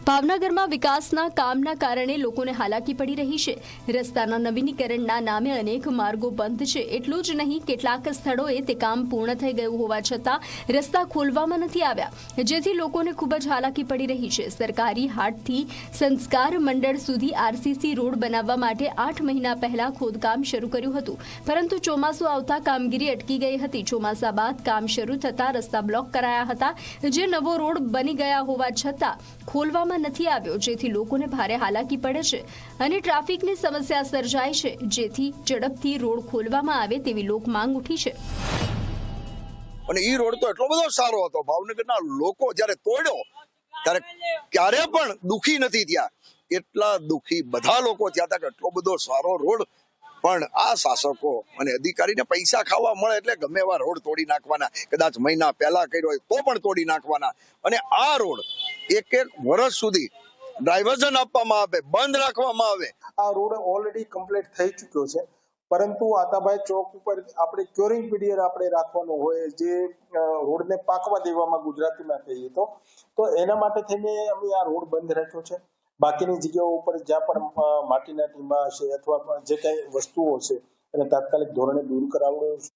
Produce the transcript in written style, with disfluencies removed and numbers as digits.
ભાવનગરમાં વિકાસના કામના કારણે લોકોને હાલાકી પડી રહી છે। રસ્તાના નવીનીકરણના નામે અનેક માર્ગો બંધ છે। એટલું જ નહીં, કેટલાક સ્થળોએ તે કામ પૂર્ણ થઈ ગયું હોવા છતાં રસ્તા ખોલવામાં નથી આવ્યા, જેથી લોકોને ખૂબ જ હાલાકી પડી રહી છે। સરકારી હાટથી સંસ્કાર મંડળ સુધી આરસીસી રોડ બનાવવા માટે 8 મહિના પહેલા ખોદકામ શરૂ કર્યું હતું, પરંતુ ચોમાસું આવતા કામગીરી અટકી ગઈ હતી। ચોમાસા બાદ કામ શરૂ થતાં રસ્તા બ્લોક કરાયા હતા, જે નવો રોડ બની ગયા હોવા છતાં ખોલવામાં નથી આવ્યો, જેથી લોકોને ભારે હાલાકી પડે છે અને ટ્રાફિકની સમસ્યા સર્જાય છે, જેથી ઝડપથી રોડ ખોલવામાં આવે તેવી લોક માંગ ઉઠી છે। અને ઈ રોડ તો એટલો બધો સારો હતો, ભાવનગરના લોકો જ્યારે તોડ્યો ત્યારે ક્યારે પણ દુખી નથી થયા, એટલા દુખી બધા લોકો થયા હતા કે એટલો બધો સારો રોડ। પણ આ શાસકો અને અધિકારીને પૈસા ખાવા મળે એટલે ગમે એવા રોડ તોડી નાખવાના, કદાચ મહિના પહેલા કર્યો હોય તો પણ તોડી નાખવાના। અને આ રોડ એક વર્ષ સુધી ડાયવર્ઝન આપવામાં આવે, બંધ રાખવામાં આવે। આ રોડ ઓલરેડી કમ્પ્લીટ થઈ ચૂક્યો છે, પરંતુ આતાભાઈ ચોક ઉપર આપણે ક્યોરિંગ પીરિયડ આપણે રાખવાનો હોય, જે રોડને પાકવા દેવામાં ગુજરાતીમાં કહીએ તો એના માટે થઈને અમે આ રોડ બંધ રાખ્યો છે। બાકીની જગ્યાઓ ઉપર જ્યાં પણ માટીના ટીંબા છે અથવા જે કઈ વસ્તુઓ છે એને તાત્કાલિક ધોરણે દૂર કરાવવું છે।